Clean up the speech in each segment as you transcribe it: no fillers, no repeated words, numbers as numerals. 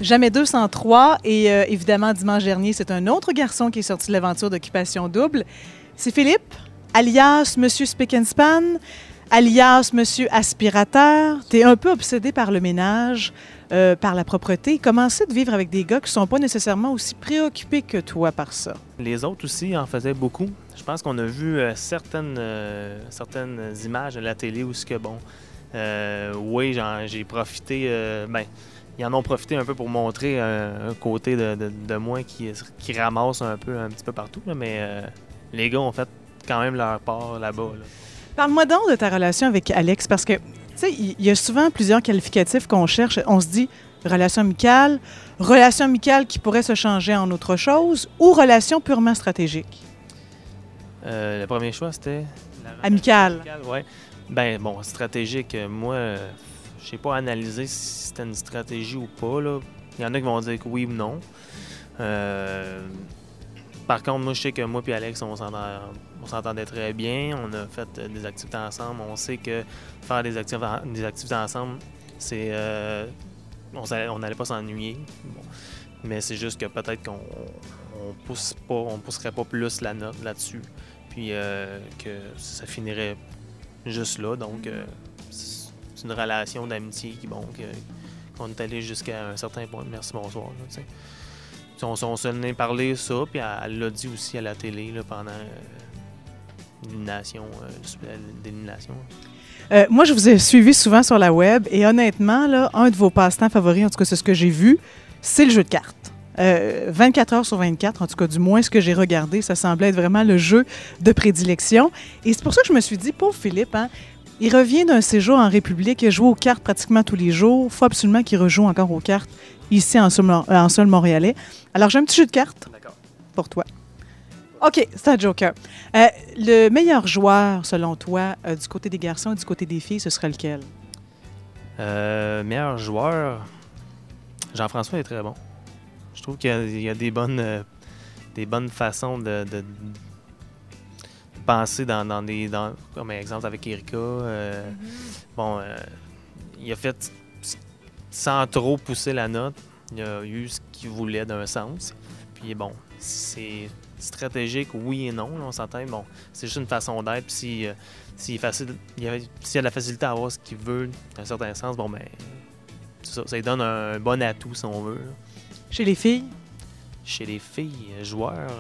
Jamais 203. Et évidemment, dimanche dernier, c'est un autre garçon qui est sorti de l'aventure d'Occupation Double. C'est Philippe, alias Monsieur Spick and Span, alias Monsieur Aspirateur. Tu es un peu obsédé par le ménage, par la propreté. Comment c'est de vivre avec des gars qui ne sont pas nécessairement aussi préoccupés que toi par ça? Les autres aussi en faisaient beaucoup. Je pense qu'on a vu certaines images à la télé où oui, j'ai profité. Ils en ont profité un peu pour montrer un côté de moi qui ramasse un petit peu partout. Là, mais les gars ont fait quand même leur part là-bas. Là. Parle-moi donc de ta relation avec Alex, parce que, tu sais, il y a souvent plusieurs qualificatifs qu'on cherche. On se dit relation amicale qui pourrait se changer en autre chose, ou relation purement stratégique? Le premier choix, c'était... Amicale. Ouais. Ben bon, stratégique, moi, je sais pas analyser si c'était une stratégie ou pas. Là. Il y en a qui vont dire que oui ou non. Par contre, moi, je sais que moi et Alex, on s'entendait très bien. On a fait des activités ensemble. On sait que faire des activités ensemble, c'est... on n'allait pas s'ennuyer. Bon. Mais c'est juste que peut-être qu'on pousserait pas plus la note là-dessus. Puis que ça finirait juste là. Donc, c'est une relation d'amitié qu'on est allé jusqu'à un certain point. Merci, bonsoir. Là, on s'en est parlé ça, puis elle l'a dit aussi à la télé là, pendant l'élimination. Moi, je vous ai suivi souvent sur la web et honnêtement, là, un de vos passe-temps favoris, en tout cas, c'est ce que j'ai vu, c'est le jeu de cartes. 24 heures sur 24, en tout cas, du moins ce que j'ai regardé, ça semblait être vraiment le jeu de prédilection. Et c'est pour ça que je me suis dit, pauvre Philippe, hein, il revient d'un séjour en République, il joue aux cartes pratiquement tous les jours. Il faut absolument qu'il rejoue encore aux cartes ici en sol montréalais. Alors, j'ai un petit jeu de cartes pour toi. OK, c'est un joker. Le meilleur joueur, selon toi, du côté des garçons et du côté des filles, ce serait lequel? Meilleur joueur, Jean-François est très bon. Je trouve qu'il y a des bonnes façons de penser comme exemple avec Erika. Il a fait sans trop pousser la note. Il a eu ce qu'il voulait d'un sens. Puis bon, c'est stratégique, oui et non. Là, on s'entend. Bon, c'est juste une façon d'être. Puis s'il a de la facilité à avoir ce qu'il veut d'un certain sens, bon ben ça lui donne un bon atout si on veut. Là. Chez les filles? Chez les filles, joueurs...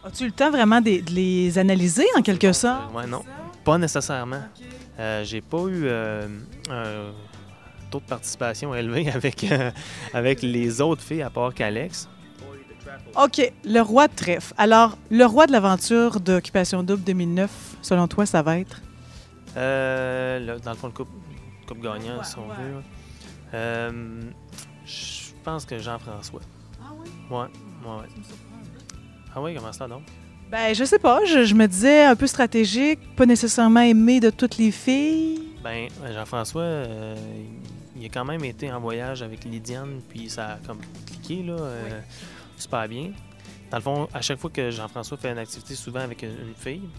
As-tu eu le temps vraiment de les analyser, en quelque sorte? Oui, non. Pas nécessairement. Okay. J'ai pas eu un taux de participation élevé avec les autres filles, à part qu'Alex. OK. Le roi de trèfle. Alors, le roi de l'aventure d'Occupation Double 2009, selon toi, ça va être? Dans le fond, le coupe gagnant, si on veut. Je pense que Jean-François. Ah oui? Ouais. Ah oui, comment ça donc? Ben, je sais pas. Je me disais un peu stratégique, pas nécessairement aimé de toutes les filles. Ben, Jean-François, il a quand même été en voyage avec Lydiane, puis ça a comme cliqué, là, super bien. Dans le fond, à chaque fois que Jean-François fait une activité, souvent avec une fille,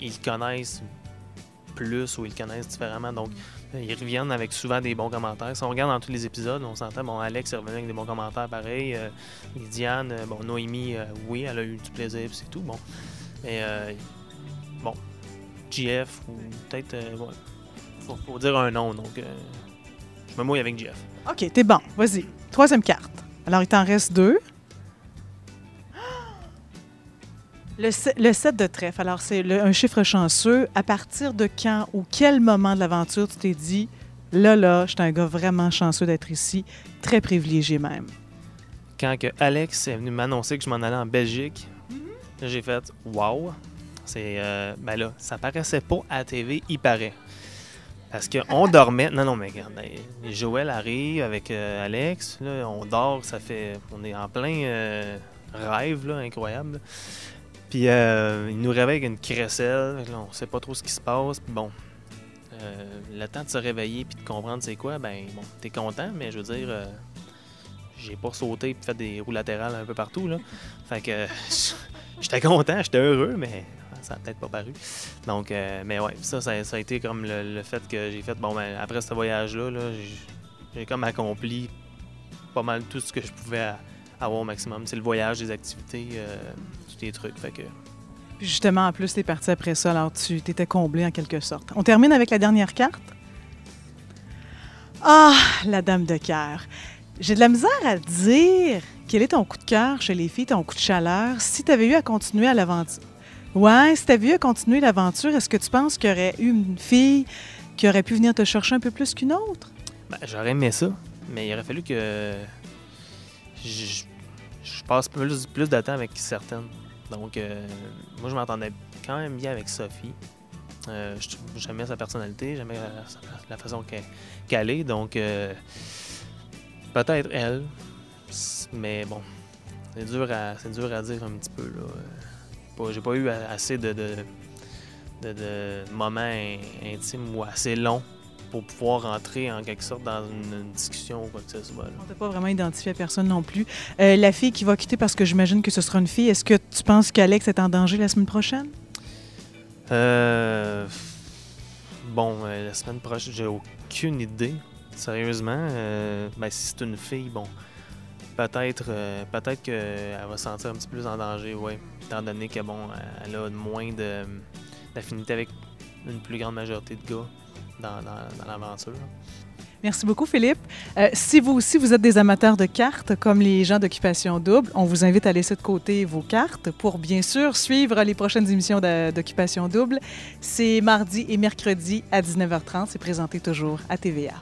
ils le connaissent plus ou ils le connaissent différemment, donc ils reviennent avec souvent des bons commentaires. Si on regarde dans tous les épisodes, on s'entend, bon, Alex est revenu avec des bons commentaires pareil. Lydiane, Noémie, oui, elle a eu du plaisir, puis c'est tout. Bon. Mais, GF, ou peut-être, faut dire un nom, donc je me mouille avec GF. OK, t'es bon. Vas-y. Troisième carte. Alors, il t'en reste 2. Le 7 de trèfle, alors c'est un chiffre chanceux. À partir de quand ou quel moment de l'aventure tu t'es dit, là, je suis un gars vraiment chanceux d'être ici, très privilégié même? Quand que Alex est venu m'annoncer que je m'en allais en Belgique, là, j'ai fait « wow ». Là, ça paraissait pas à la TV, il paraît. Parce qu'on dormait... Non, mais regarde, Joël arrive avec Alex, là, on dort, on est en plein rêve, là, incroyable. Là. Puis il nous réveille avec une crécelle, là, on sait pas trop ce qui se passe. Puis bon, le temps de se réveiller puis de comprendre c'est quoi, ben bon, t'es content, mais je veux dire, j'ai pas sauté et fait des roues latérales un peu partout, là. Fait que j'étais content, j'étais heureux, mais ça n'a peut-être pas paru. Donc, mais ouais, ça a été comme le fait que j'ai fait, bon, ben après ce voyage-là, là, j'ai comme accompli pas mal tout ce que je pouvais avoir au maximum. C'est le voyage, les activités, tous les trucs. Fait que... Puis justement, en plus, t'es parti après ça, alors tu t'étais comblé en quelque sorte. On termine avec la dernière carte. Ah, la dame de cœur. J'ai de la misère à dire quel est ton coup de cœur chez les filles, ton coup de chaleur, si tu avais eu à continuer à l'aventure. Ouais, si tu avais eu à continuer l'aventure, est-ce que tu penses qu'il y aurait eu une fille qui aurait pu venir te chercher un peu plus qu'une autre? Ben, j'aurais aimé ça, mais il aurait fallu que je passe plus de temps avec certaines. Donc, moi, je m'entendais quand même bien avec Sophie. J'aimais sa personnalité, j'aimais la façon qu'elle est. Donc, peut-être elle. Mais bon, c'est dur à dire un petit peu, là. J'ai pas eu assez de moments intimes ou assez longs pour pouvoir rentrer en quelque sorte dans une discussion ou quoi que ce soit. Là. On t'a pas vraiment identifié à personne non plus. La fille qui va quitter, parce que j'imagine que ce sera une fille, est-ce que tu penses qu'Alex est en danger la semaine prochaine? Bon, la semaine prochaine, j'ai aucune idée. Sérieusement, ben, si c'est une fille, bon, peut-être qu'elle va se sentir un petit peu plus en danger, oui. Étant donné que, bon, elle a moins d'affinité avec une plus grande majorité de gars dans l'aventure. Merci beaucoup, Philippe. Si vous aussi, vous êtes des amateurs de cartes, comme les gens d'Occupation Double, on vous invite à laisser de côté vos cartes pour, bien sûr, suivre les prochaines émissions d'Occupation Double. C'est mardi et mercredi à 19h30. C'est présenté toujours à TVA.